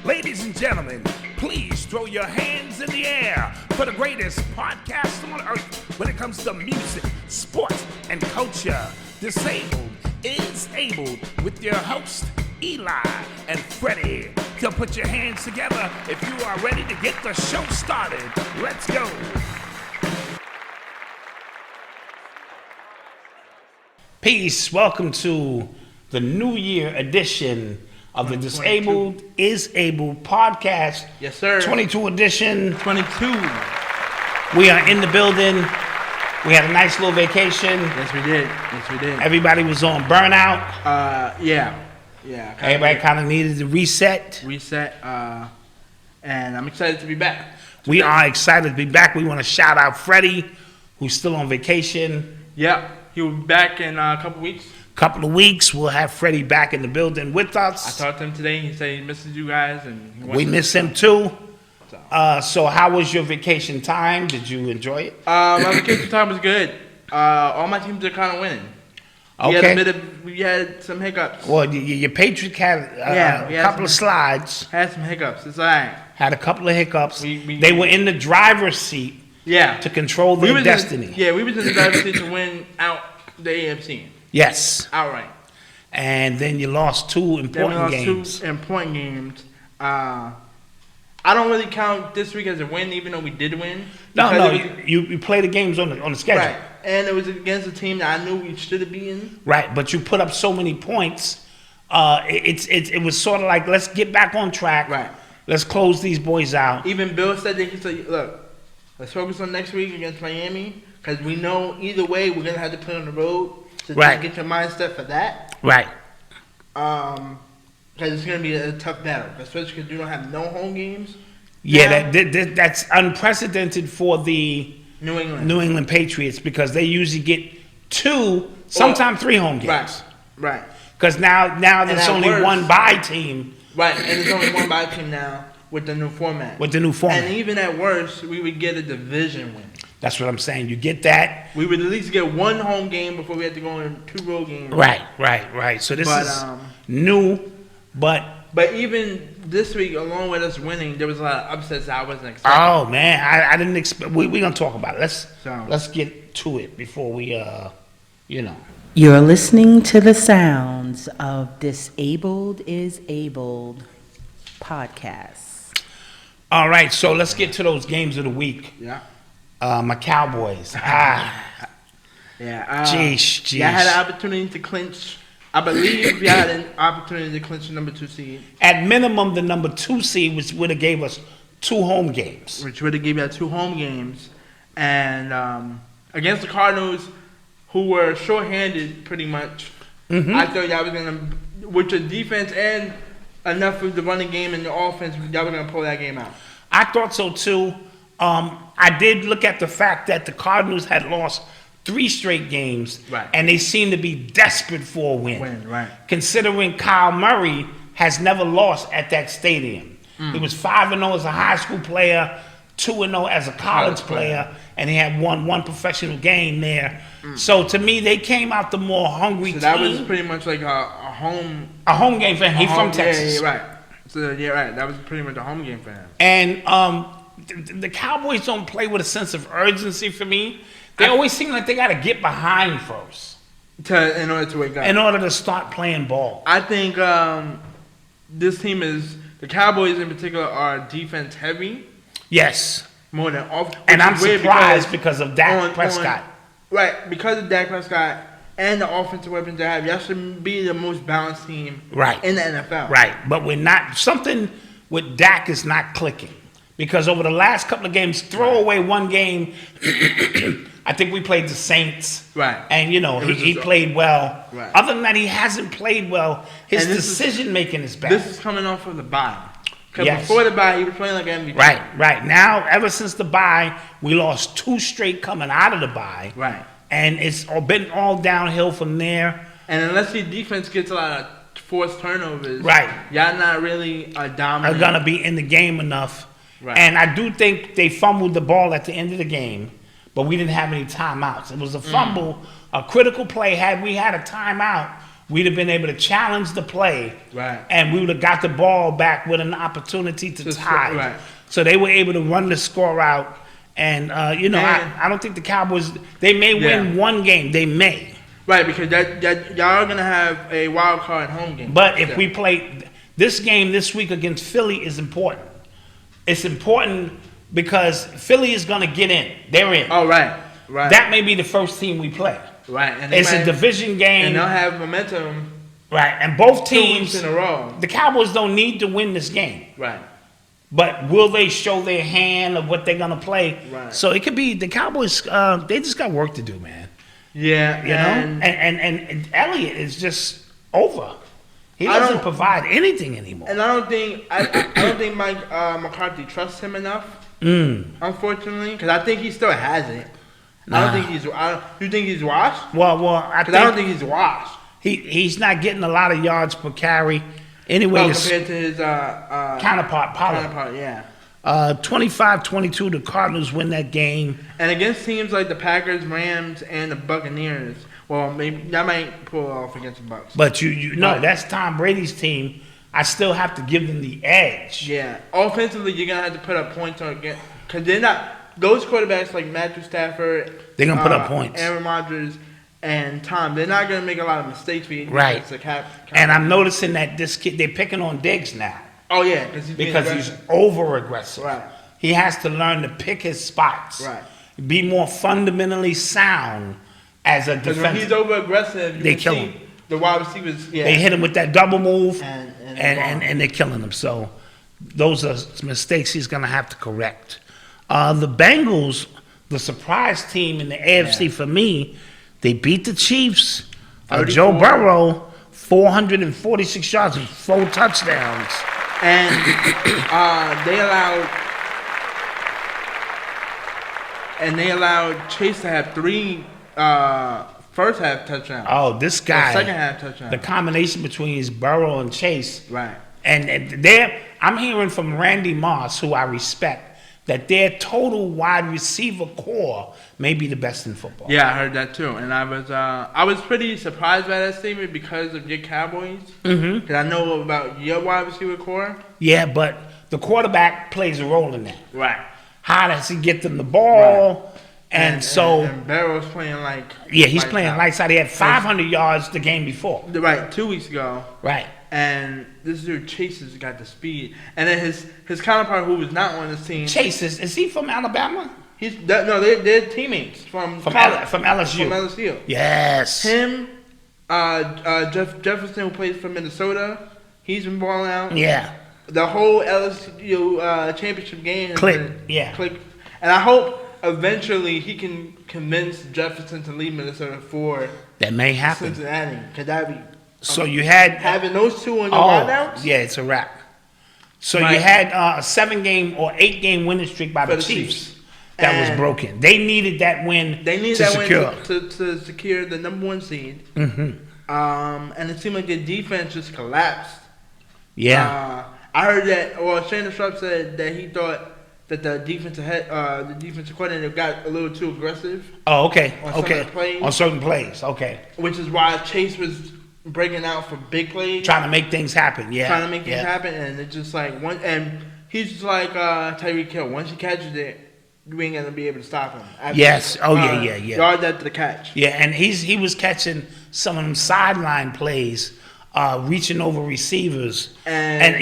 Ladies and gentlemen, please throw your hands in the air for the greatest podcast on earth when it comes to music, sports, and culture. Disabled is Able with your host, Eli and Fredy. So put your hands together if you are ready to get the show started. Let's go. Peace. Welcome to the New Year edition of the Disabled is Able podcast. Yes, sir. 22 edition. 22. We are in the building. We had a nice little vacation. Yes, we did. Yes, we did. Everybody was on burnout. Yeah. Everybody kind of needed to reset. And I'm excited to be back. We are excited to be back. We want to shout out Fredy, who's still on vacation. Yeah, he'll be back in a couple weeks. Couple of weeks, we'll have Fredy back in the building with us. I talked to him today. He said he misses you guys, and we miss him too. So how was your vacation time? Did you enjoy it? My vacation time was good. All my teams are kind of winning. Okay. We had some hiccups. Well, your Patriots had a couple of slides. Had some hiccups. It's all right. Had a couple of hiccups. They were in the driver's seat. Yeah. To control their destiny. We was in the driver's seat to win out the AFC. Yes. Outright. And then you lost two important games. I don't really count this week as a win, even though we did win. No, you play the games on the schedule. Right, and it was against a team that I knew we should have beaten. Right, but you put up so many points. It was sort of like, let's get back on track. Right. Let's close these boys out. Even Bill said they could say, look, let's focus on next week against Miami, because we know either way we're going to have to play on the road. So get your mindset for that. Right. Because it's going to be a tough battle, especially because you don't have no home games. Yeah, that's unprecedented for the New England Patriots, because they usually get 2, sometimes 3 home games. Right. Because now there's only one bye team. Right, and there's only one bye team now with the new format. And even at worst, we would get a division win. That's what I'm saying. You get that. We would at least get one home game before we had to go on 2 road games. Right. So this is new, but even this week, along with us winning, there was a lot of upsets I wasn't expecting. Oh man, I didn't expect. We're gonna talk about it. Let's get to it before we You're listening to the sounds of Disabled is Abled podcast. All right, so let's get to those games of the week. Yeah. My Cowboys. Yeah. Jeez. I had an opportunity to clinch. I believe we had an opportunity to clinch the number 2 seed. At minimum, the number 2 seed would have gave us 2 home games. Which would have given us 2 home games. And against the Cardinals, who were short-handed pretty much, I thought y'all was going to, with the defense and enough of the running game and the offense, y'all were going to pull that game out. I thought so too. I did look at the fact that the Cardinals had lost 3 straight games, and they seemed to be desperate for a win. Considering Kyle Murray has never lost at that stadium. He was 5-0 as a high school player, 2-0 as a college player, and he had won one professional game there. So to me, they came out the more hungry team. That was pretty much like a home game for him. He's from Texas. Yeah, right. So that was pretty much a home game for him. And the Cowboys don't play with a sense of urgency for me. They always seem like they got to get behind first. In order to wake up. In order to start playing ball. I think this team the Cowboys in particular are defense heavy. Yes. More than offense. And I'm surprised because of Dak Prescott. Right, because of Dak Prescott and the offensive weapons they have, y'all should be the most balanced team in the NFL. Right, but we're not. Something with Dak is not clicking. Because over the last couple of games, throw away one game, I think we played the Saints. Right. And, he played well. Right. Other than that, he hasn't played well. His decision-making is bad. This is coming off of the bye. Because before the bye, he was playing like MVP. Right. Now, ever since the bye, we lost 2 straight coming out of the bye. Right. And it's been all downhill from there. And unless your defense gets a lot of forced turnovers, y'all not really dominant. Are going to be in the game enough. Right. And I do think they fumbled the ball at the end of the game, but we didn't have any timeouts. It was a fumble, a critical play. Had we had a timeout, we'd have been able to challenge the play, and we would have got the ball back with an opportunity to tie. Right. So they were able to run the score out, and I don't think the Cowboys. They may win one game. They may. Right, because that y'all are gonna have a wild card home game. But if we play this game this week against Philly, is important. It's important because Philly is gonna get in. They're in. Oh, right. That may be the first team we play. Right, and it's a division game, and they'll have momentum. Right, and both 2 teams weeks in a row. The Cowboys don't need to win this game. Right. But will they show their hand of what they're gonna play? Right. So it could be the Cowboys. They just got work to do, man. Yeah, you know, and Elliott is just over. He doesn't provide anything anymore. And I don't think Mike McCarthy trusts him enough. Unfortunately, because I think he still has it. Nah. I don't think he's. You think he's washed? Well, I don't think he's washed. He's not getting a lot of yards per carry. Anyway, compared to his counterpart, Pollard. Yeah. 25-22, the Cardinals win that game. And against teams like the Packers, Rams, and the Buccaneers, well, maybe that might pull off against the Bucs. But you know, that's Tom Brady's team. I still have to give them the edge. Yeah. Offensively, you're going to have to put up points on again. Because they're not – those quarterbacks like Matthew Stafford, they're going to put up points. Aaron Rodgers and Tom, they're not going to make a lot of mistakes for you. Right. And I'm noticing that this kid, they're picking on Diggs now. Oh, yeah. Because he's over-aggressive. Right. He has to learn to pick his spots. Right. Be more fundamentally sound as a defense. When he's over-aggressive, they kill him. The wide receivers, They hit him with that double move, and they're killing him. So those are mistakes he's going to have to correct. The Bengals, the surprise team in the AFC for me, they beat the Chiefs. Joe Burrow, 446 yards and 4 touchdowns. And they allowed Chase to have 3 first half touchdowns. Oh, this guy. Second half touchdown. The combination between his Burrow and Chase. Right. And I'm hearing from Randy Moss, who I respect, that their total wide receiver core may be the best in football. Yeah, I heard that too, and I was pretty surprised by that statement because of your Cowboys. Because I know about your wide receiver core. Yeah, but the quarterback plays a role in that. Right. How does he get them the ball? Right. And Barrow's playing like. Yeah, he's playing lights out. He had 500 yards the game before. Right, 2 weeks ago. Right. And this dude Chase has got the speed, and then his counterpart who was not on this team. Chase is he from Alabama? They're teammates from LSU. From LSU. Yes. Him, Jefferson who plays for Minnesota, he's been balling out. Yeah. The whole LSU championship game. Click. And I hope eventually he can convince Jefferson to leave Minnesota for that may happen. Cincinnati, because that'd be. So you had having those two on your wideouts? Yeah, it's a wrap. So you had a 7-game or 8-game winning streak by the Chiefs that was broken. They needed that win. They needed that win to secure the number 1 seed. And it seemed like their defense just collapsed. Yeah. I heard that. Well, Shannon Sharp said that he thought that the defensive coordinator got a little too aggressive. Oh, okay. On certain plays. Okay. Which is why Chase was breaking out for big plays, trying to make things happen. Yeah, trying to make things happen, and it's just like and he's just like Tyreek Hill. Once he catches it, you ain't gonna be able to stop him. Yes. Yeah. Yard after the catch. Yeah, and he was catching some of them sideline plays, reaching over receivers, and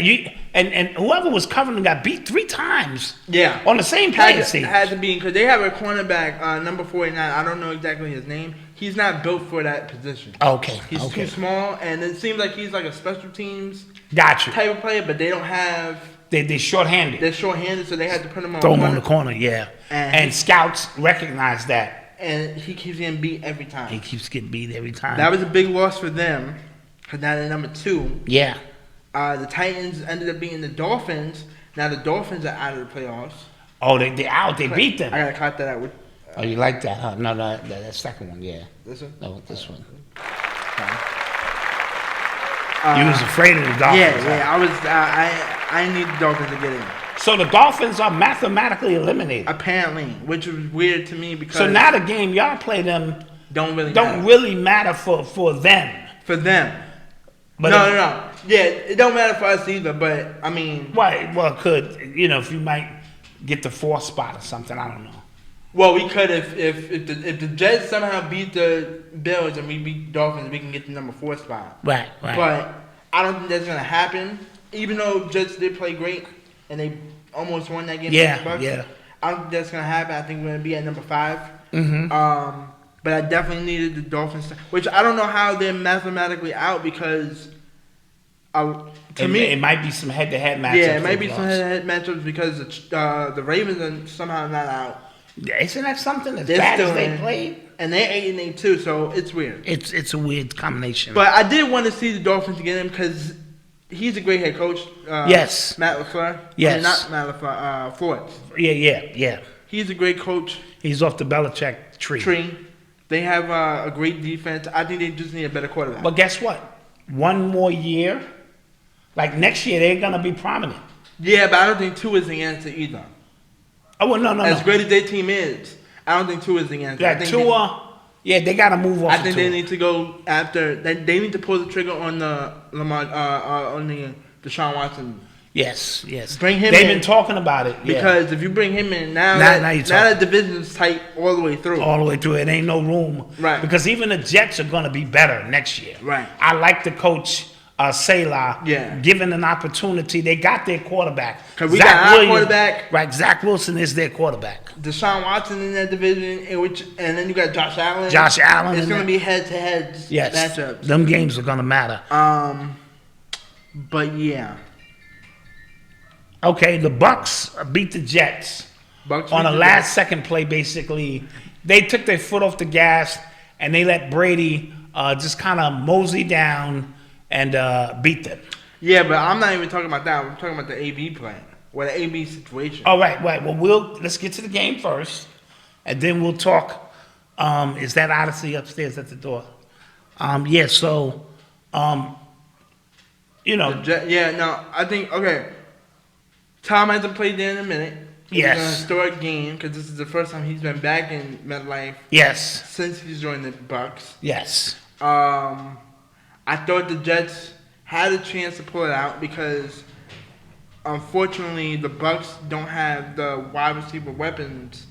whoever was covering him got beat 3 times. Yeah, on the same play. Had to be because they have a cornerback, number 49. I don't know exactly his name. He's not built for that position. Okay. He's too small, and it seems like he's like a special teams type of player, but they don't have. They're short-handed. They're short-handed, so they had to put him on. Throw him on the corner, yeah. And scouts recognize that. And he keeps getting beat every time. He keeps getting beat every time. That was a big loss for them, because now they're number 2. Yeah. The Titans ended up beating the Dolphins. Now the Dolphins are out of the playoffs. Oh, they're out. They beat them. I gotta cut that out with. Oh, you like that, huh? No, that second one, yeah. This one? No, this one. Okay. You was afraid of the Dolphins. Yeah, I was. I need the Dolphins to get in. So the Dolphins are mathematically eliminated. Apparently, which was weird to me because. So now the game y'all play them don't really matter for them. For them. But no. Yeah, it don't matter for us either. But I mean, right? Well, it could, if you might get the 4th spot or something. I don't know. Well, we could if the Jets somehow beat the Bills and we beat Dolphins, we can get the number 4 spot. Right. But I don't think that's gonna happen. Even though Jets did play great and they almost won that game. Yeah. I don't think that's gonna happen. I think we're gonna be at number 5. Mm-hmm. But I definitely needed the Dolphins, which I don't know how they're mathematically out because, to me, it might be some head-to-head matchups. Yeah, it might be some head-to-head matchups because the Ravens are somehow not out. Isn't that something as bad as they played? And they're 8-8 too, so it's weird. It's a weird combination. But I did want to see the Dolphins get him because he's a great head coach. Yes. Matt LaFleur. Yes. I mean, not Matt LaFleur. Floyd. Yeah. He's a great coach. He's off the Belichick tree. They have a great defense. I think they just need a better quarterback. But guess what? One more year, like next year, they're gonna be prominent. Yeah, but I don't think Tua is the answer either. Oh well, no. As great as their team is, I don't think Tua is the answer. Yeah, Tua. They gotta move off. I think they need to go after. They need to pull the trigger on the on the Deshaun Watson. Yes. Bring him in. They've been talking about it. Because if you bring him in, now that division is tight all the way through. All the way through. It ain't no room. Right. Because even the Jets are going to be better next year. Right. I like the coach, Salah. Yeah. Given an opportunity. They got their quarterback. Because we got our quarterback. Right. Zach Wilson is their quarterback. Deshaun Watson in that division, and then you got Josh Allen. It's going to be head-to-head matchups. Them games are going to matter. But yeah. Okay, the Bucks beat the Jets on a last-second play. Basically, they took their foot off the gas and they let Brady just kind of mosey down and beat them. Yeah, but I'm not even talking about that. I'm talking about the AB play, or the AB situation. Oh, right. Well, let's get to the game first, and then we'll talk. Is that Odyssey upstairs at the door? So, I think okay. Tom hasn't played there in a minute. Yes. It's an historic game because this is the first time he's been back in MetLife. Yes. Since he's joined the Bucks. Yes. I thought the Jets had a chance to pull it out because, unfortunately, the Bucks don't have the wide receiver weapons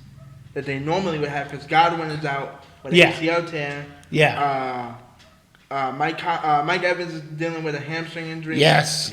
that they normally would have because Godwin is out with an ACL tear. Yeah. Mike Evans is dealing with a hamstring injury. Yes.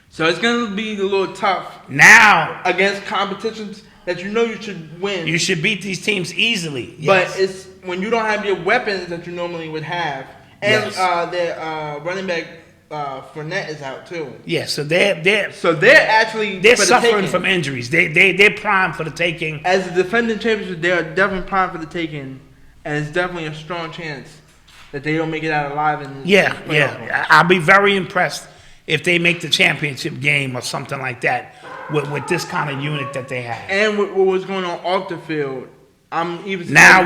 So it's going to be a little tough now against competitions that you should win. You should beat these teams easily. Yes. But it's when you don't have your weapons that you normally would have. And their running back Fournette is out too. Yeah, so they're suffering from injuries. They're primed for the taking. As the defending champions, they are definitely primed for the taking, and it's definitely a strong chance that they don't make it out alive. I'll be very impressed if they make the championship game or something like that with this kind of unit that they have. And what was going on off the field, we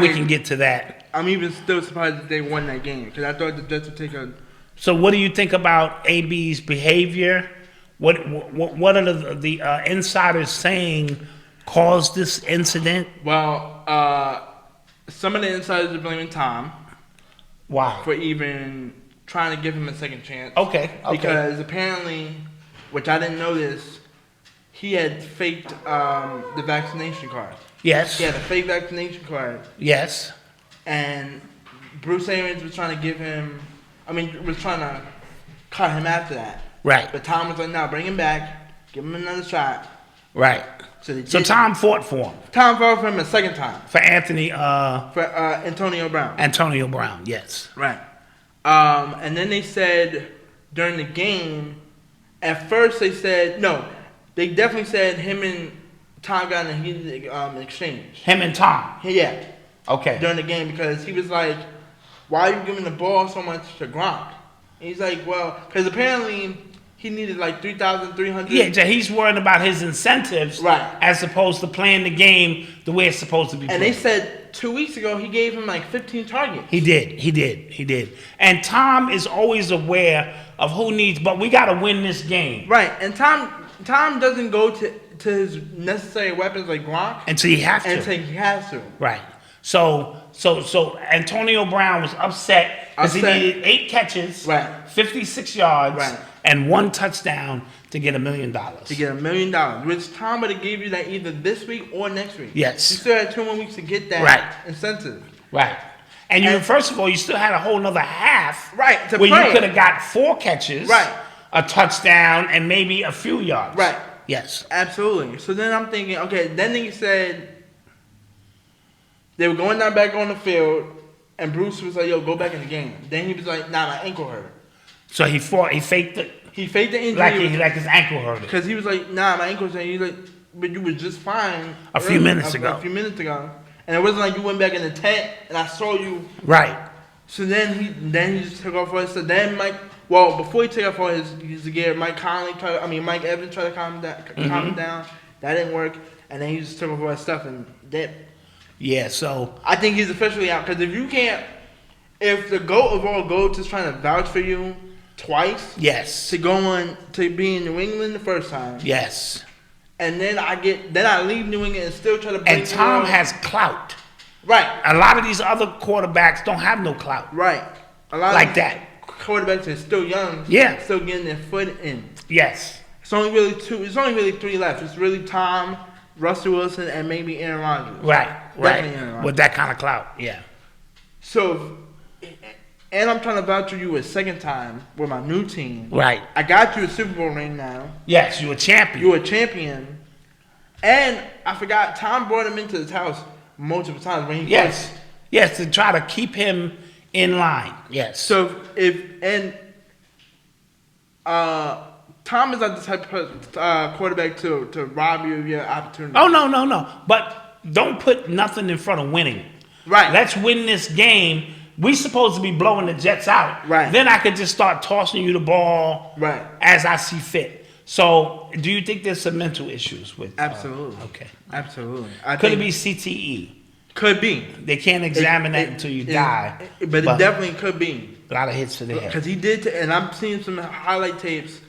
can get to that. I'm even still surprised that they won that game because I thought the Jets would take a. So what do you think about AB's behavior? What are the insiders saying caused this incident? Well, some of the insiders are blaming Tom. Wow. For even trying to give him a second chance. Okay. Because apparently, which I didn't know this, he had faked the vaccination card. Yes. He had a fake vaccination card. Yes. And Bruce Arians was trying to was trying to cut him after that. Right. But Tom was like, no, bring him back. Give him another shot. Right. So Tom fought for him. Tom fought for him a second time. For Anthony. For Antonio Brown. Antonio Brown, yes. Right. And then they said during the game, at first they said, no, they definitely said him and Tom got in a heated exchange. Him and Tom? Yeah. Okay. During the game because he was like, why are you giving the ball so much to Gronk? And he's like, well, because apparently he needed like 3,300. Yeah, he's worried about his incentives. Right. As opposed to playing the game the way it's supposed to be played. And they said 2 weeks ago he gave him like 15 targets. He did. And Tom is always aware of who needs, but we got to win this game. Right. And Tom doesn't go to his necessary weapons like Gronk. Until he has to. Right. So Antonio Brown was upset Because he needed 8 catches, 56 yards, and 1 touchdown to get $1 million. To get $1 million, which Tom would have gave you that either this week or next week. Yes. You still had 2 more weeks to get that incentive. Right. And you, first of all, you still had a whole nother half. Right. To where play. You could have got 4 catches. Right. A touchdown, and maybe a few yards. Right. Yes. Absolutely. So then I'm thinking, okay, then he said they were going down back on the field. And Bruce was like, yo, go back in the game. Then he was like, nah, my ankle hurt. So he faked it? He faked the injury. Like his ankle hurt. Because he was like, nah, my ankle hurt. He's like, but you were just fine. A few minutes ago. A few minutes ago. And it wasn't like you went back in the tent and I saw you. Right. So then he just took off all his stuff. Then before he took off all his gear, Mike Evans tried to calm him down. That didn't work. And then he just took off all his stuff and dipped. Yeah, so I think he's officially out because if the GOAT of all GOATs is trying to vouch for you twice, yes, to go on to be in New England the first time, yes, and then I leave New England and still try to. And Tom has clout, right? A lot of these other quarterbacks don't have no clout, right? A lot like of that. Quarterbacks are still young, still getting their foot in. Yes, It's only really 3 left. It's really Tom, Russell Wilson, and maybe Aaron Rodgers. Right. With that kind of clout, yeah. So, and I'm trying to vouch for you a second time with my new team. Right. I got you a Super Bowl ring now. Yes, you're a champion. You're a champion. And I forgot, Tom brought him into his house multiple times when he Yes, to try to keep him in line. Yes. So Tom is not the type of quarterback to rob you of your opportunity. Oh, no. But don't put nothing in front of winning. Right. Let's win this game. We supposed to be blowing the Jets out. Right. Then I could just start tossing you the ball as I see fit. So, do you think there's some mental issues with? Absolutely. Okay. Absolutely. Could it be CTE? Could be. They can't examine that until you die. But it definitely could be. A lot of hits to the head. Because he did, and I'm seeing some highlight tapes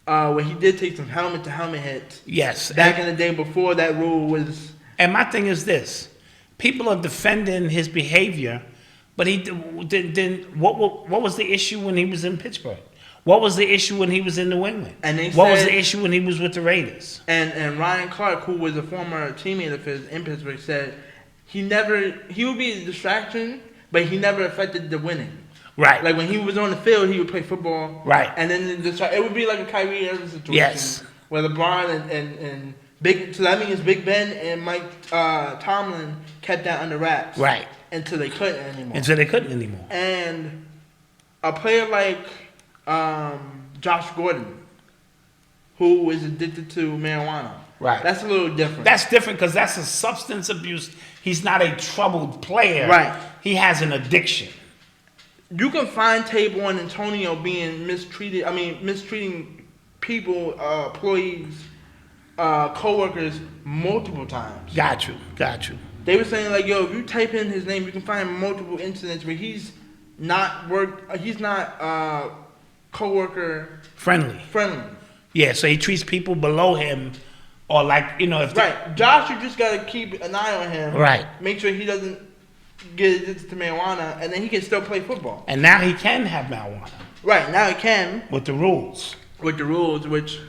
where he did take some helmet-to-helmet hits. Yes. Back in the day before that rule was... And my thing is this. People are defending his behavior, but what was the issue when he was in Pittsburgh? What was the issue when he was in New England? What was the issue when he was with the Raiders? And Ryan Clark, who was a former teammate of his in Pittsburgh, said he would be a distraction, but he never affected the winning. Right. Like when he was on the field, he would play football. Right. And then it would be like a Kyrie Irving situation. Yes. Where LeBron and that means Big Ben and Mike Tomlin kept that under wraps. Right. Until they couldn't anymore. And a player like Josh Gordon, who is addicted to marijuana. Right. That's a little different. That's different because that's a substance abuse. He's not a troubled player. Right. He has an addiction. You can find tape on Antonio being mistreating people, employees, co-workers multiple times. Got you. They were saying like, yo, if you type in his name, you can find multiple incidents where he's not co-worker friendly. Yeah, so he treats people below him, or if Josh, you just gotta keep an eye on him. Right. Make sure he doesn't get addicted to marijuana, and then he can still play football. And now he can have marijuana. Right now he can with the rules. Which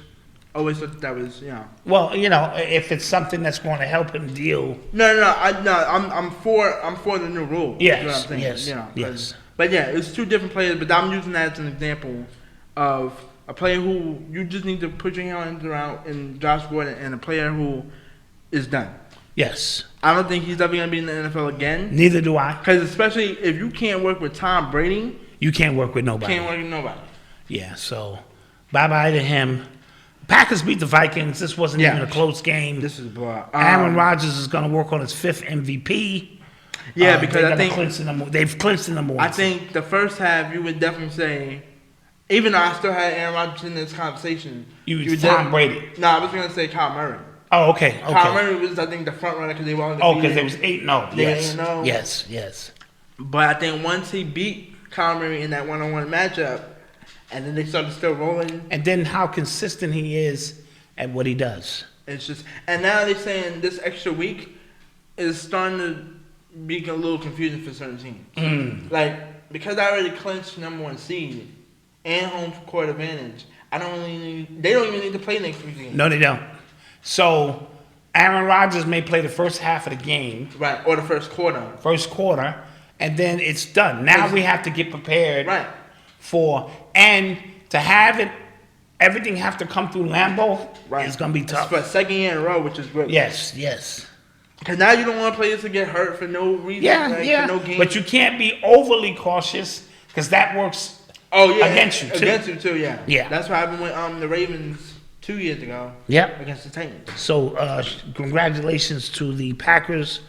I always thought that was Well, if it's something that's going to help him deal. I'm for the new rule. Yes. You know what I'm saying? Yes. But yeah, it's two different players. But I'm using that as an example of a player who you just need to put your hands around in Josh Gordon, and a player who is done. Yes. I don't think he's ever going to be in the NFL again. Neither do I. Because especially if you can't work with Tom Brady. You can't work with nobody. Yeah, so bye-bye to him. Packers beat the Vikings. This wasn't even a close game. This is blowout. Aaron Rodgers is going to work on his 5th MVP. Yeah, because I think they've clinched in the morning. I think the first half you would definitely say, even though I still had Aaron Rodgers in this conversation, you would Tom Brady. No, I was going to say Kyle Murray. Oh, okay. Kyle Murray was, I think, the front runner because they were on the because they was 8-0. Yes. But I think once he beat Kyle Murray in that one-on-one matchup, and then they started still rolling. And then how consistent he is at what he does. It's just, and now they're saying this extra week is starting to be a little confusing for certain teams. Like because I already clinched #1 seed and home court advantage, they don't even need to play next weekend. No, they don't. So Aaron Rodgers may play the first half of the game. Right, or the first quarter. First quarter, and then it's done. Now we have to get prepared and to have it, everything have to come through Lambeau. Right. It's going to be tough. It's for a second year in a row, which is great. Yes. Because now you don't want players to get hurt for no reason. For no game. But you can't be overly cautious because that works against you, too. Against you, too, yeah. That's what happened with the Ravens 2 years ago. Yep. Against the Titans. So, congratulations to the Packers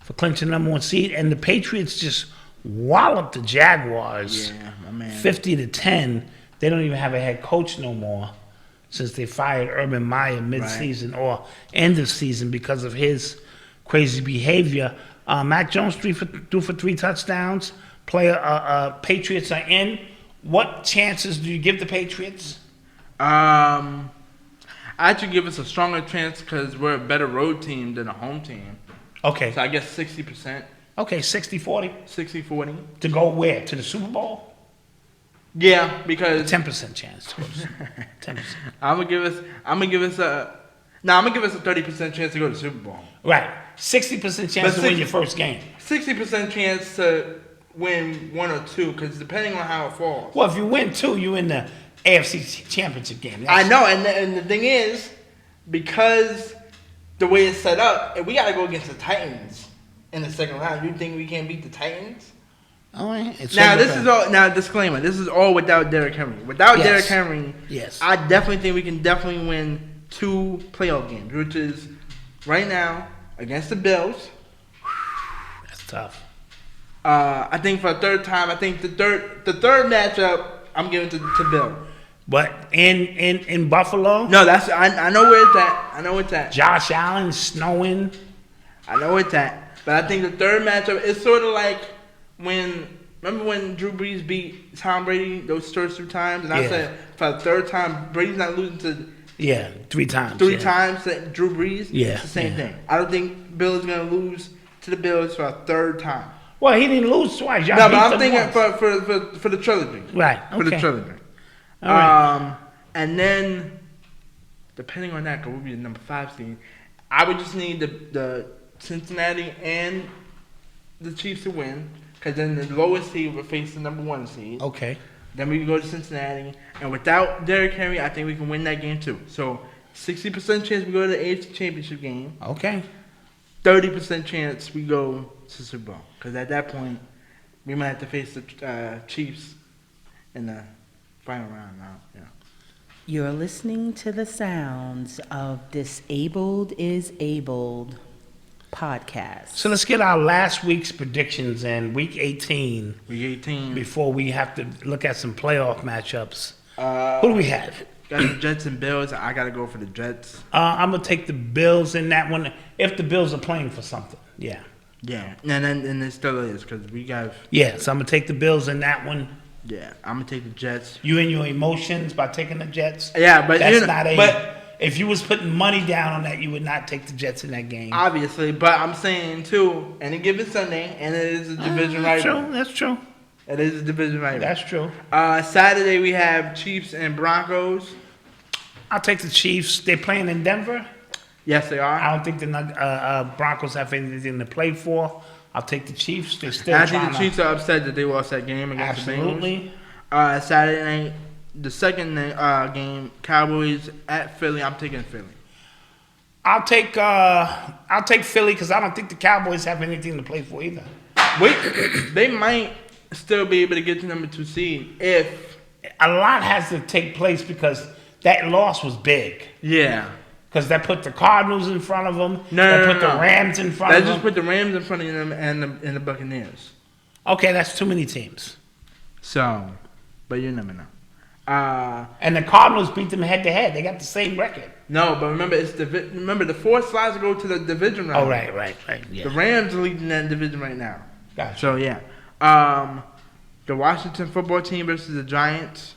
for clinching #1 seed. And the Patriots just walloped the Jaguars 50-10. They don't even have a head coach no more since they fired Urban Meyer mid-season or end of season because of his crazy behavior. Mac Jones threw for 3 touchdowns. Patriots are in. What chances do you give the Patriots? I actually give us a stronger chance because we're a better road team than a home team. Okay. So I guess 60%. Okay, 60-40. 60-40. To go where? To the Super Bowl? Yeah, because 10% chance. 10%. I'm gonna give us a 30% chance to go to the Super Bowl. Right. 60% chance to win your first game. 60% chance to win 1 or 2, because depending on how it falls. Well, if you win 2, you win the AFC Championship game. I know, and the thing is, because the way it's set up, if we got to go against the Titans in the second round, you think we can't beat the Titans? Oh, yeah. Disclaimer. This is all without Derrick Henry. Without Derrick Henry, I definitely think we can definitely win 2 playoff games, which is right now against the Bills. That's tough. I think for a third time, the third matchup, I'm giving to Bill. But in Buffalo? No, I know where it's at. Josh Allen snowing. I know where it's at. But I think the third matchup is sort of like remember when Drew Brees beat Tom Brady those first 2 times? And I said for the third time, Brady's not losing to 3 times. 3 times to Drew Brees. Yeah. It's the same thing. I don't think Bill is going to lose to the Bills for a third time. Well, he didn't lose twice. No, but I'm thinking for the trilogy. Right. Okay. For the trilogy. All right. And then, depending on that, because we'll be the number 5 seed, I would just need the Cincinnati and the Chiefs to win, because then the lowest seed would face the number 1 seed. Okay. Then we can go to Cincinnati, and without Derrick Henry, I think we can win that game too. So 60% chance we go to the AFC Championship game. Okay. 30% chance we go to Super Bowl, because at that point we might have to face the Chiefs in the final round now. Yeah. You're listening to the sounds of Disabled is Abled podcast. So let's get our last week's predictions and week 18. Week 18. Before we have to look at some playoff matchups. Who do we have? Got the Jets and Bills. I got to go for the Jets. I'm going to take the Bills in that one, if the Bills are playing for something. Yeah. Yeah, and it still is, because we got... Yeah, so I'm going to take the Bills in that one. Yeah, I'm going to take the Jets. You and your emotions by taking the Jets? Yeah, but... If you was putting money down on that, you would not take the Jets in that game. Obviously, but I'm saying, too, any given Sunday, and it is a division rivalry. That's true. It is a division rivalry. That's true. Saturday, we have Chiefs and Broncos. I'll take the Chiefs. They're playing in Denver? Yes, they are. I don't think the Broncos have anything to play for. I'll take the Chiefs. They're still I think the Chiefs are upset that they lost that game against the Bengals. Absolutely. Saturday night, the second game, Cowboys at Philly. I'm taking Philly. I'll take Philly because I don't think the Cowboys have anything to play for either. Wait, they might still be able to get to number 2 seed if a lot has to take place because that loss was big. Yeah. Because that put the Cardinals in front of them. That put the Rams in front of them. That just put the Rams in front of them and the Buccaneers. Okay, that's too many teams. So, but you never know. And the Cardinals beat them head to head. They got the same record. No, but remember the 4 slots go to the division round. Oh, right. Yeah. The Rams are leading that division right now. Gotcha. So yeah, the Washington football team versus the Giants.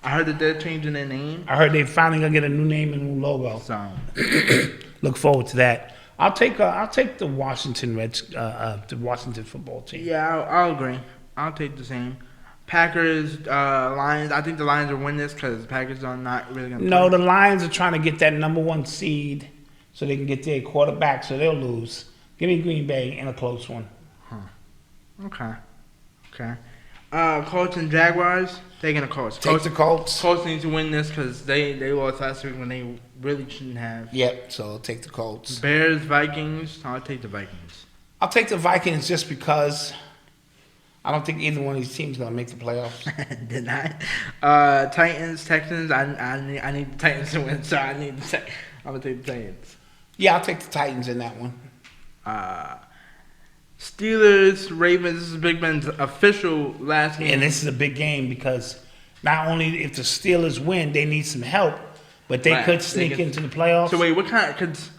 I heard that they're changing their name. I heard they finally gonna get a new name and new logo. So look forward to that. I'll take the Washington Reds, the Washington football team. Yeah, I'll agree. I'll take the same. Packers, Lions. I think the Lions will win this because the Packers are not really going to No, the Lions are trying to get that number 1 seed so they can get their quarterback, so they'll lose. Give me Green Bay in a close one. Okay. Colts and Jaguars, taking the Colts. Take the Colts. Colts need to win this because they lost last week when they really shouldn't have. Yep, so I'll take the Colts. Bears, Vikings, I'll take the Vikings. I'll take the Vikings just because I don't think either one of these teams is going to make the playoffs. Did not. Titans, Texans, I need the Titans to win, so I'm going to take the Titans. Yeah, I'll take the Titans in that one. Steelers, Ravens. This is Big Ben's official last game. And this is a big game because not only if the Steelers win, they need some help, but they could sneak into the playoffs. So wait, what kind? Cause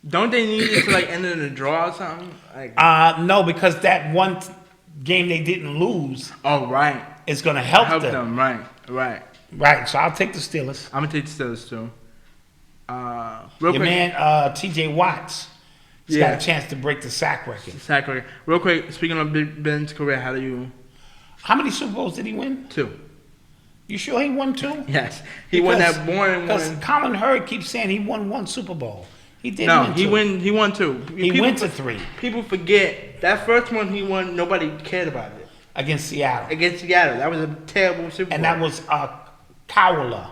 don't they need it to like end in a draw or something? Like, no, because that one game they didn't lose. Oh right, it's gonna help them. Right. So I'll take the Steelers. I'm gonna take the Steelers too. Your man T.J. Watts. He's got a chance to break the sack record. Real quick, speaking of Big Ben's career, how many Super Bowls did he win? 2. You sure he won 2? Yes. He won that one. Because Colin Hurd keeps saying he won 1 Super Bowl. He didn't win 2. He won 2. He went to 3. People forget. That first one he won, nobody cared about it. Against Seattle. That was a terrible Super Bowl. And that was Cowler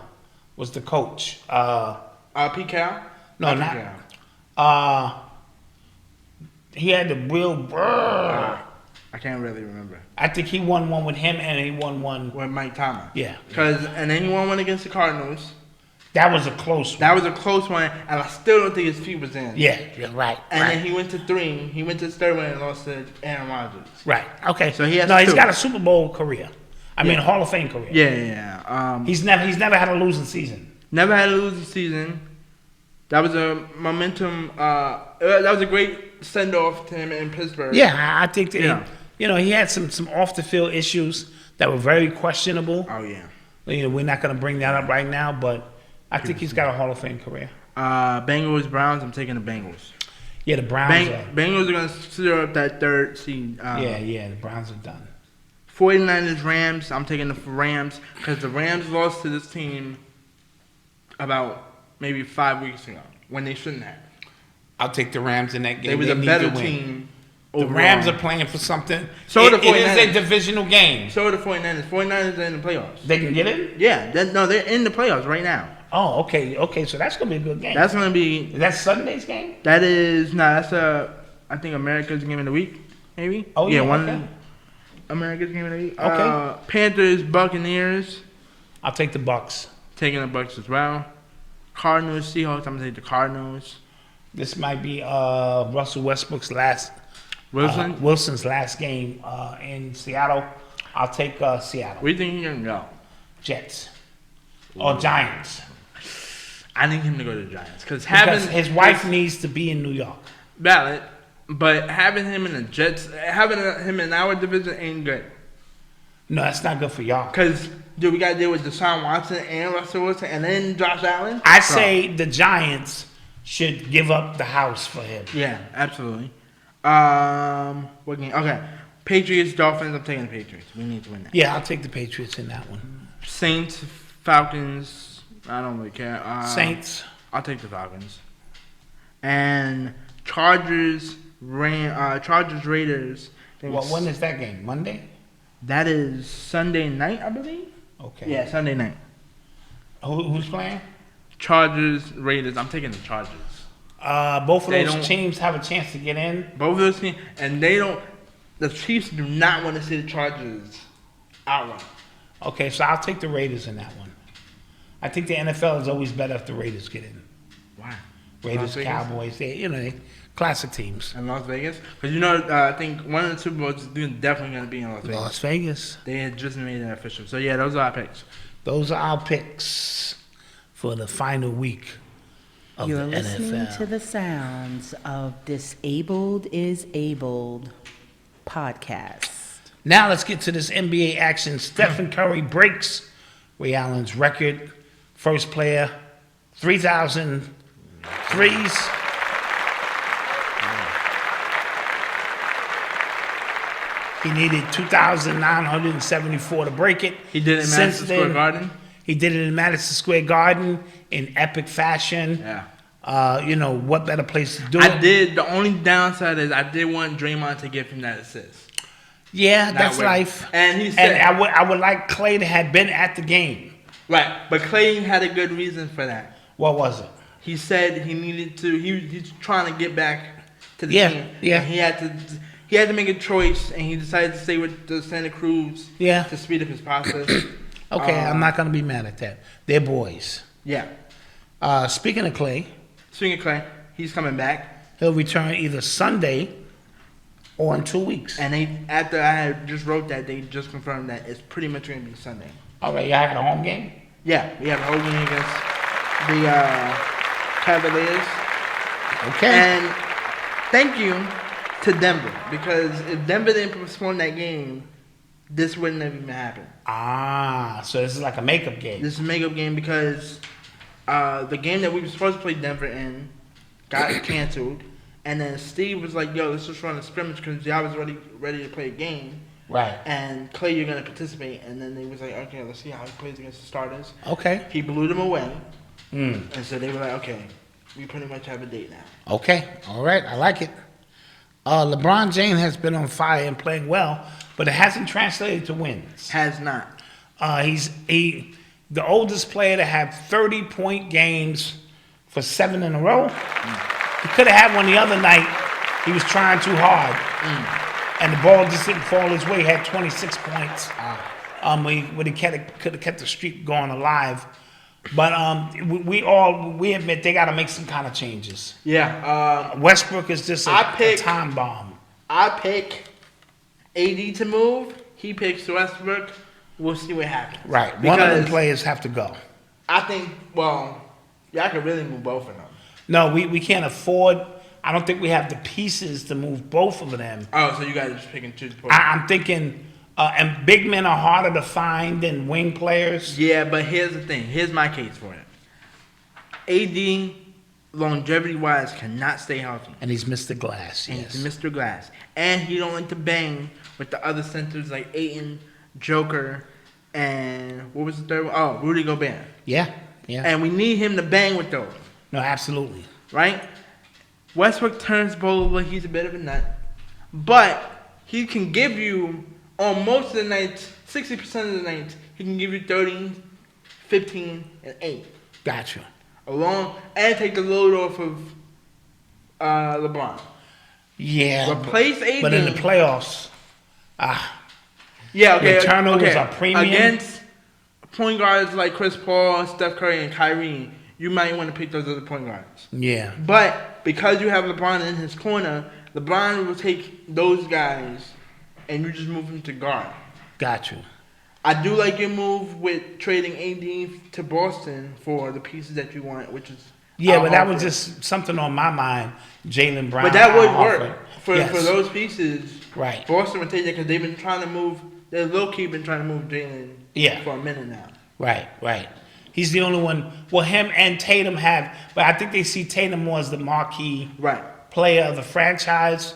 was the coach. Pete Carroll? No, not Carroll. He had the real. I can't really remember. I think he won one with him, and he won one with Mike Thomas. Yeah. And then he won one against the Cardinals. That was a close one. And I still don't think his feet was in. Yeah, you're right. And then he went to 3. He went to his 3rd one and lost to Aaron Rodgers. Right. Okay. So he has he's got a Super Bowl career. I mean, Hall of Fame career. Yeah. He's never had a losing season. Never had a losing season. That was a momentum. That was a great send off to him in Pittsburgh. Yeah, I think that he had some off the field issues that were very questionable. Oh yeah. We're not going to bring that up right now, but I think he's got a Hall of Fame career. Bengals, Browns. I'm taking the Bengals. Yeah, the Browns. Bengals are going to clear up that 3rd seed. The Browns are done. 49ers, Rams. I'm taking the Rams because the Rams lost to this team about maybe 5 weeks ago when they shouldn't have. I'll take the Rams in that game. They was a better team. The Rams are playing for something. So the 49ers. It is a divisional game. So are the 49ers. 49ers are in the playoffs. They can get in? Yeah. They're in the playoffs right now. Oh, okay. So that's going to be a good game. That's going to be... Is that Sunday's game? That is... that's I think America's game of the week, maybe. Oh, yeah. Okay. America's game of the week. Okay. Panthers, Buccaneers. I'll take the Bucs. Taking the Bucs as well. Cardinals, Seahawks. I'm going to take the Cardinals. This might be Russell Westbrook's Wilson's last game in Seattle. I'll take Seattle. Where do you think he's going to go? Jets. Or Giants. I need him to go to the Giants. Because his wife needs to be in New York. Valid. But having him in the Jets, having him in our division ain't good. No, that's not good for y'all. Because we got to deal with Deshaun Watson and Russell Wilson and then Josh Allen. I say the Giants should give up the house for him. Yeah, absolutely. What game? Okay. Patriots, Dolphins. I'm taking the Patriots. We need to win that. Yeah, I'll take the Patriots in that one. Saints, Falcons. I don't really care. Saints. I'll take the Falcons. And Chargers, Raiders. When is that game? Monday? That is Sunday night, I believe. Okay. Yeah, Sunday night. Who's playing? Chargers, Raiders. I'm taking the Chargers. Both of those teams have a chance to get in. Both of those teams, and they don't. The Chiefs do not want to see the Chargers outrun. Okay, so I'll take the Raiders in that one. I think the NFL is always better if the Raiders get in. Why? Raiders, Cowboys, they classic teams. And Las Vegas? Because I think one of the Super Bowls is definitely going to be in Las Vegas. Las Vegas. They had just made it official. So yeah, those are our picks. Those are our picks for the final week of You're the listening NFL. to the sounds of Disabled is Abled podcast. Now let's get to this NBA action. Stephen Curry breaks Ray Allen's record. First player, 3,000 threes. He needed 2,974 to break it. He did it in Madison Square Garden? He did it in Madison Square Garden in epic fashion. Yeah. What better place to do I it? did. The only downside is I did want Draymond to give him that assist. Yeah, that's life. And he said, and I would like Klay to have been at the game. Right, but Klay had a good reason for that. What was it? He said he needed to. He's trying to get back to the team. Yeah. And he had to make a choice, and he decided to stay with the Santa Cruz. Yeah. To speed up his process. Okay, I'm not gonna be mad at that. They're boys. Yeah. Speaking of Klay, he's coming back. he'll return either Sunday or in 2 weeks. And after I had just wrote that, they just confirmed that it's pretty much going to be Sunday. All right, y'all had a home game? Yeah, we have a home game against the Cavaliers. Okay. And thank you to Denver, because if Denver didn't postpone that game, this wouldn't have even happened. So this is like a makeup game. This is a makeup game because the game that we were supposed to play Denver in got canceled. And then Steve was like, yo, let's just run a scrimmage because y'all was ready to play a game. Right. And Klay, you're going to participate. And then they was like, okay, let's see how he plays against the starters. Okay. He blew them away. And so they were like, okay, we pretty much have a date now. Okay. All right. I like it. LeBron James has been on fire and playing well, but it hasn't translated to wins. Has not. He's the oldest player to have 30-point games for 7 in a row. He could have had one the other night. He was trying too hard. And the ball just didn't fall his way. He had 26 points. He could have kept the streak going alive. But we admit they got to make some kind of changes. Yeah. Westbrook is just a time bomb. I pick AD to move. He picks Westbrook. We'll see what happens. Right. One of them players have to go. I think, y'all could really move both of them. No, we can't afford. I don't think we have the pieces to move both of them. Oh, so you guys are just picking two. I'm thinking, and big men are harder to find than wing players. Yeah, but here's the thing. Here's my case for it. AD, longevity-wise, cannot stay healthy. And he's Mr. Glass, and yes. He's Mr. Glass. And he don't like to bang with the other centers like Ayton, Joker, and what was the third one? Oh, Rudy Gobert. Yeah. And we need him to bang with those. No, absolutely. Right? Westbrook turns bowler. He's a bit of a nut. But he can give you, on most of the nights, 60% of the nights, he can give you 30, 15, and 8. Gotcha. And take the load off of LeBron. Yeah. Replace AD. But in the playoffs, yeah, okay. The turnovers are premium. Against point guards like Chris Paul, Steph Curry, and Kyrie, you might want to pick those other point guards. Yeah. But because you have LeBron in his corner, LeBron will take those guys and you just move him to guard. Got you. I do like your move with trading AD to Boston for the pieces that you want, which is but that was just something on my mind. Jaylen Brown. But that would work for Yes. those pieces. Right. Boston would take that because they've been trying to move. They're low key been trying to move Jaylen for a minute now. Right. He's the only one. Well, him and Tatum have, but I think they see Tatum more as the marquee player of the franchise,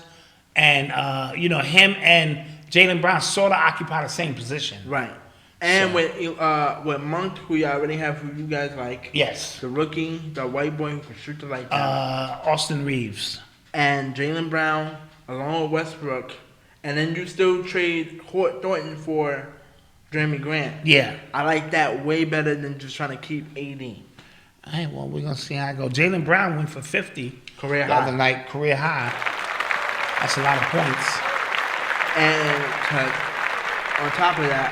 and him and Jaylen Brown sort of occupy the same position. Right. And with Monk, who you already have, who you guys like. Yes. The rookie, the white boy who can shoot the light down. Austin Reeves. And Jaylen Brown, along with Westbrook. And then you still trade Thornton for Jeremy Grant. Yeah. I like that way better than just trying to keep AD. All right, well, we're going to see how it goes. Jaylen Brown went for 50 career the high. other night, career high. That's a lot of points. And on top of that,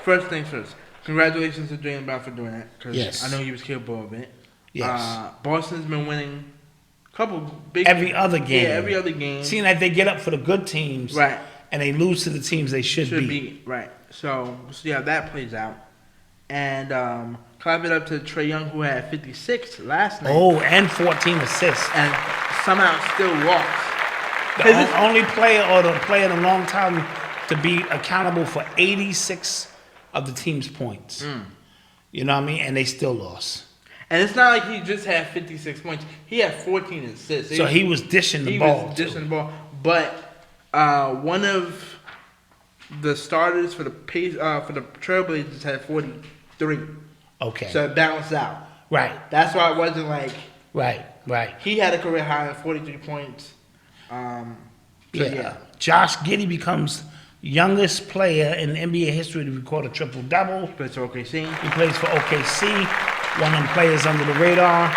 first things first. Congratulations to Jaylen Brown for doing that. Because I know he was capable of it. Yes. Boston's been winning a couple big... Every other game. Yeah, every other game. Seeing that they get up for the good teams. Right. And they lose to the teams they should beat. Right. So, we'll see how that plays out. And clap it up to Trae Young, who had 56 last night. Oh, and 14 assists. And somehow still walks. The only player or the player in a long time to be accountable for 86 of the team's points. You know what I mean? And they still lost. And it's not like he just had 56 points. He had 14 assists. So he was dishing the ball. He was dishing the ball. But One of the starters for the Trailblazers had 43. Okay. So it balanced out. Right. That's why it wasn't like. Right. He had a career high of 43 points. Yeah. Josh Giddey becomes youngest player in NBA history to record a triple-double. Plays for OKC. He plays for OKC. One of them players under the radar.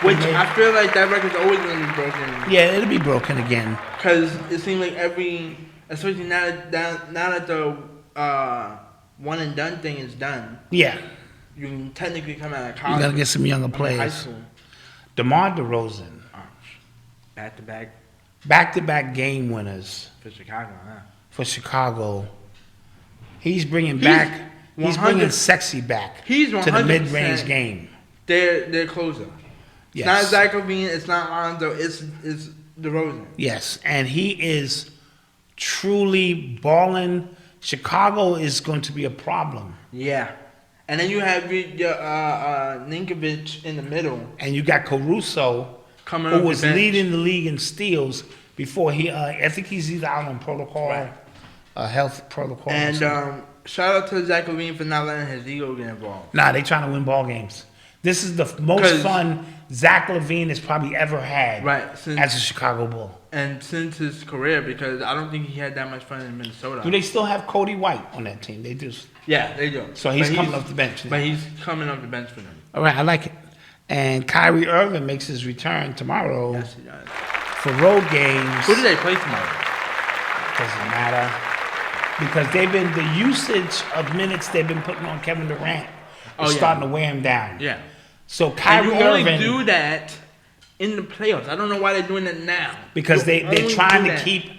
Which I feel like that record's always going to be broken. Yeah, it'll be broken again. Because it seems like especially now that the one and done thing is done. Yeah. You can technically come out of college. You got to get some younger players. High school. DeMar DeRozan. Back-to-back game winners. For Chicago, huh? For Chicago. He's bringing sexy back to the mid-range game. They're closer. It's not Zach LaVine, it's not Lonzo, it's DeRozan. Yes, and he is truly balling. Chicago is going to be a problem. Yeah. And then you have Ninkovic in the middle. And you got Caruso, who was leading the league in steals before he, I think he's either out on protocol, health protocol. And shout out to Zach LaVine for not letting his ego get involved. Nah, they trying to win ball games. This is the most fun Zach LaVine has probably ever had as a Chicago Bull. And since his career, because I don't think he had that much fun in Minnesota. Do they still have Cody White on that team? They do. Yeah, they do. So he's coming off the bench now. But he's coming off the bench for them. All right, I like it. And Kyrie Irving makes his return tomorrow. Yes, he does. For road games. Who do they play tomorrow? Doesn't matter. Because the usage of minutes they've been putting on Kevin Durant is starting to wear him down. Yeah. So Kyrie Irving. Irving Do that in the playoffs. I don't know why they're doing that now. Because they're trying to keep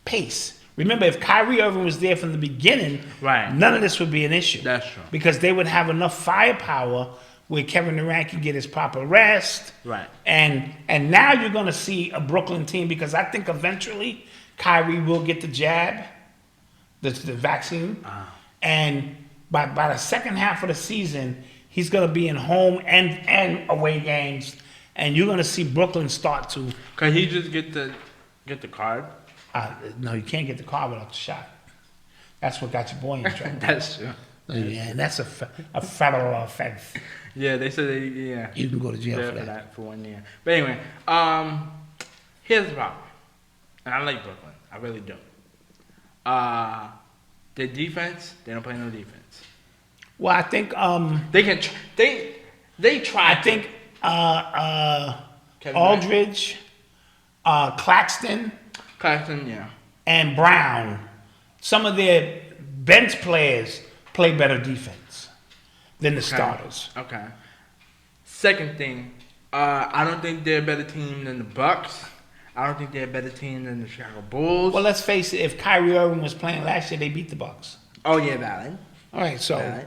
pace. Remember, if Kyrie Irving was there from the beginning, none of this would be an issue. That's true. Because they would have enough firepower where Kevin Durant can get his proper rest. Right. And now you're going to see a Brooklyn team, because I think eventually Kyrie will get the jab, the vaccine. And by the second half of the season, he's going to be in home and away games. And you're going to see Brooklyn start to. Can he just get the card? No, you can't get the card without the shot. That's what got your boy in trouble. That's true. Yeah, and that's a federal offense. Yeah, they said you can go to jail for that. For 1 year. But anyway, here's the problem. And I like Brooklyn. I really do. Their defense, they don't play no defense. Well, I think they can. They try. I think Aldridge, Claxton, yeah, and Brown. Some of their bench players play better defense than the starters. Okay. Second thing, I don't think they're a better team than the Bucks. I don't think they're a better team than the Chicago Bulls. Well, let's face it. If Kyrie Irving was playing last year, they beat the Bucks. Oh yeah, valid. All right, so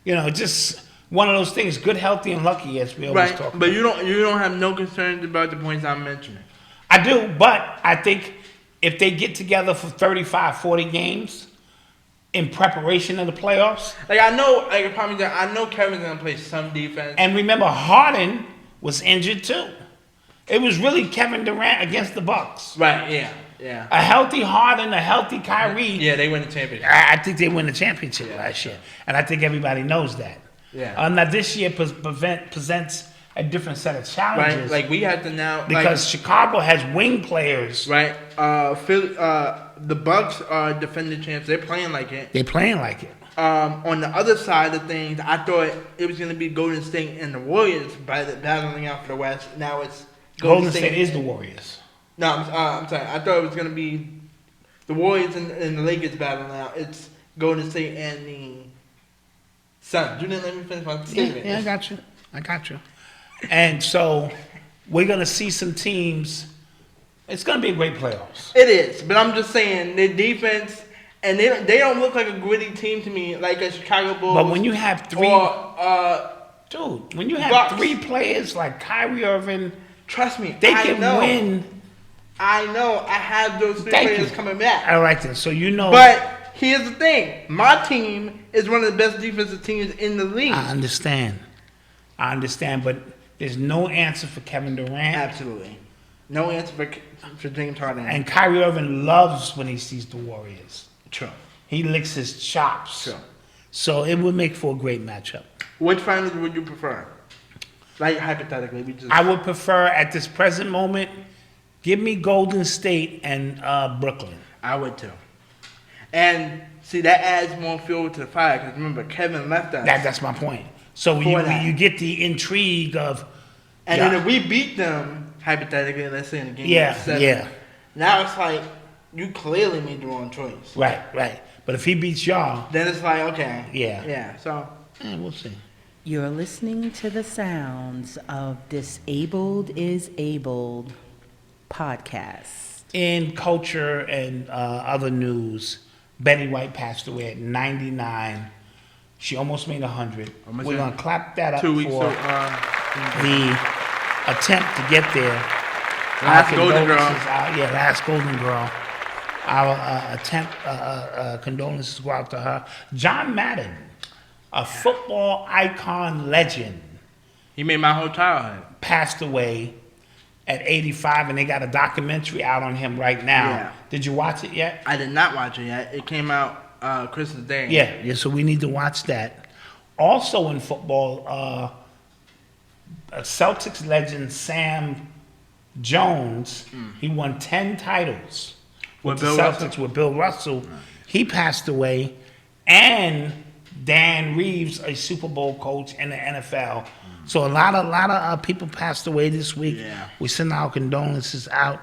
just one of those things. Good, healthy, and lucky, as we always talk about. But you don't have no concerns about the points I'm mentioning. I do, but I think if they get together for 35, 40 games in preparation of the playoffs. I know Kevin's gonna play some defense. And remember, Harden was injured too. It was really Kevin Durant against the Bucks. Right, yeah. A healthy Harden, a healthy Kyrie. Yeah, they win the championship. I think they win the championship last year. And I think everybody knows that. Yeah. Now, this year presents a different set of challenges. Right, we have to now. Because Chicago has wing players. Right. The Bucks are defending champs. They're playing like it. On the other side of things, I thought it was going to be Golden State and the Warriors battling out for the West. Now it's Golden State is the Warriors. No, I'm sorry. I thought it was going to be the Warriors and the Lakers battling out. It's Golden State and the Suns. You didn't let me finish my statement. Yeah, I got you. And so we're going to see some teams. It's going to be a great playoffs. It is, but I'm just saying their defense, and they don't look like a gritty team to me, like a Chicago Bulls. But when you have three, when you have Bucks. three players like Kyrie Irving, trust me, they can win. I know. I have those three players coming back. I like that. So you know. But here's the thing: my team is one of the best defensive teams in the league. I understand, but there's no answer for Kevin Durant. Absolutely. No answer for James Harden. And Kyrie Irving loves when he sees the Warriors. True. He licks his chops. True. So it would make for a great matchup. Which finals would you prefer? Like, hypothetically, I would prefer, at this present moment, give me Golden State and Brooklyn. I would too. And see, that adds more fuel to the fire because remember, Kevin left us. That's my point. So you get the intrigue of. And then if we beat them, hypothetically, let's say in the game 7. Yeah. Now it's like you clearly made the wrong choice. Right. But if he beats y'all, then it's like okay. Yeah. So we'll see. You're listening to the sounds of Disabled is Abled podcast. In culture and other news, Betty White passed away at 99. She almost made 100. We're going to clap that up 2 weeks for the attempt to get there. Last golden girl. Last golden girl. Our condolences go out to her. John Madden, a football icon legend. He made my whole childhood. Passed away at 85, and they got a documentary out on him right now. Yeah. Did you watch it yet? I did not watch it yet. It came out Christmas Day. Yeah, so we need to watch that. Also in football, Celtics legend Sam Jones, he won 10 titles with the Celtics with Bill Russell. He passed away. And Dan Reeves, a Super Bowl coach in the NFL. So a lot of people passed away this week. Yeah. We send our condolences out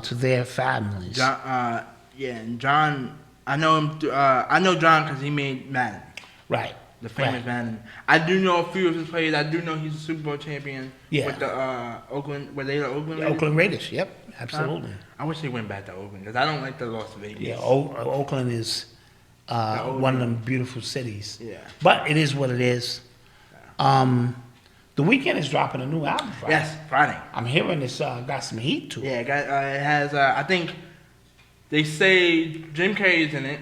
to their families. And John, I know him. I know John because he made Madden. Right. The famous Madden. I do know a few of his players. I do know he's a Super Bowl champion. Yeah. With the Oakland, were they the Oakland Raiders? Oakland Raiders, yep, absolutely. I wish they went back to Oakland because I don't like the Las Vegas. Yeah, Oakland is one of them beautiful cities. Yeah. But it is what it is. The Weeknd is dropping a new album Friday. Yes, Friday. I'm hearing it's got some heat to it. Yeah, it has, I think they say Jim Carrey is in it.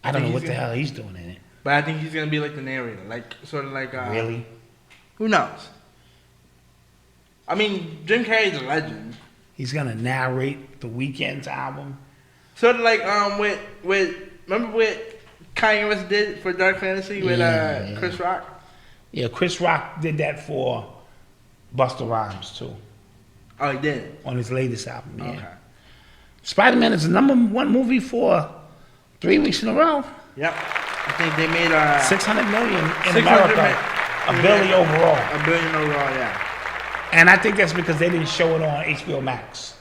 I don't know what the hell he's doing in it. But I think he's going to be like the narrator, like sort of like... Really? Who knows? I mean, Jim Carrey's a legend. He's going to narrate the Weeknd's album? Sort of like remember what Kanye West did for Dark Fantasy with Chris Rock? Yeah, Chris Rock did that for Busta Rhymes too. Oh, he did? On his latest album, yeah. Okay. Spiderman is the #1 movie for 3 weeks in a row. Yep. I think they made $600 million in America. $1 billion overall. $1 billion overall, yeah. And I think that's because they didn't show it on HBO Max.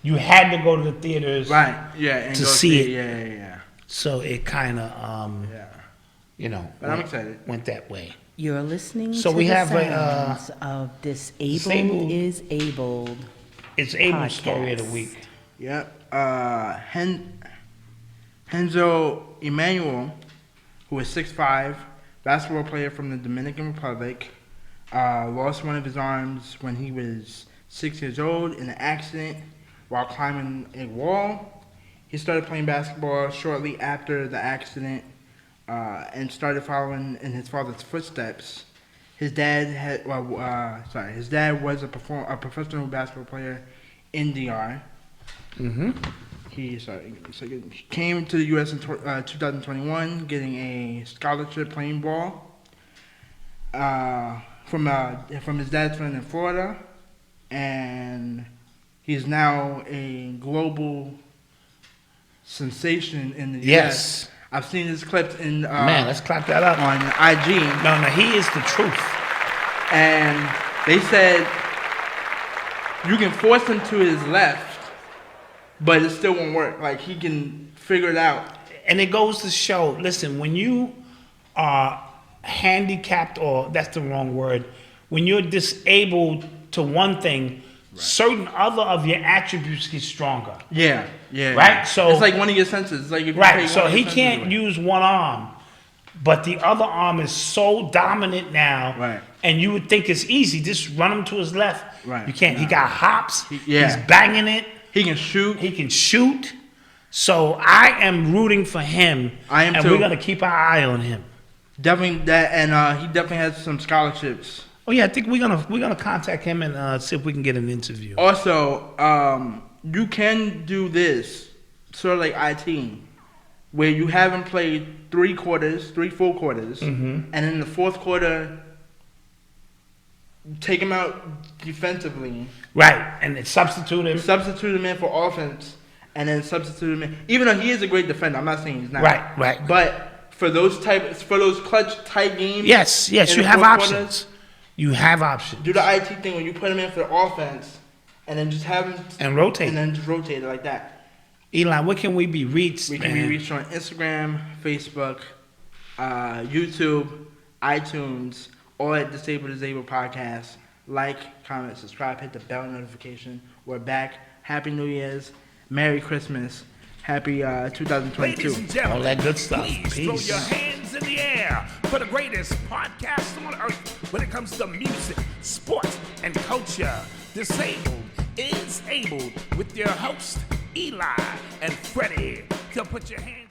You had to go to the theaters, right? Yeah, and to see it. Yeah. So it kind of, But I'm excited. Went that way. You're listening so to we the have sounds of Disabled is Abled. It's Abel's podcast. story of the week. Yep. Hansel Emmanuel, who is 6'5", basketball player from the Dominican Republic, lost one of his arms when he was 6 years old in an accident while climbing a wall. He started playing basketball shortly after the accident and started following in his father's footsteps. His dad was a professional basketball player in DR. Mm-hmm. He came to the U.S. in 2021, getting a scholarship playing ball from his dad's friend in Florida, and he's now a global sensation in the U.S. I've seen his clips in man, let's clap that up on IG. No, he is the truth. And they said you can force him to his left, but it still won't work. Like, he can figure it out. And it goes to show, listen, when you are handicapped, or that's the wrong word, when you're disabled to one thing, certain other of your attributes get stronger. Yeah. Right? So it's like one of your senses. It's like if you right. So he can't use one arm, but the other arm is so dominant now. Right. And you would think it's easy. Just run him to his left. Right. You can't. No. He got hops. He's banging it. He can shoot. So I am rooting for him. I am and too. We're gonna keep our eye on him. Definitely that, and he definitely has some scholarships. Oh yeah, I think we're gonna contact him and see if we can get an interview. Also, you can do this sort of like IT, where you have him play 3 full quarters, and in the fourth quarter, take him out defensively. Right, and then substitute him. Substitute him in for offense, and then substitute him in. Even though he is a great defender, I'm not saying he's not. Right. But for those clutch type games, yes, you have options. You have options. Do the IT thing when you put him in for the offense, and then just have him and rotate, and then just rotate it like that. Eli, where can we be reached? We can be reached on Instagram, Facebook, YouTube, iTunes, all at Disabled Podcast. Like, comment, subscribe, hit the bell notification. We're back. Happy New Year's. Merry Christmas. Happy 2022. Ladies and gentlemen, all that good stuff. Please throw your hands in the air for the greatest podcast on earth when it comes to music, sports, and culture. Disabled is Able with your host, Eli and Fredy. So put your hands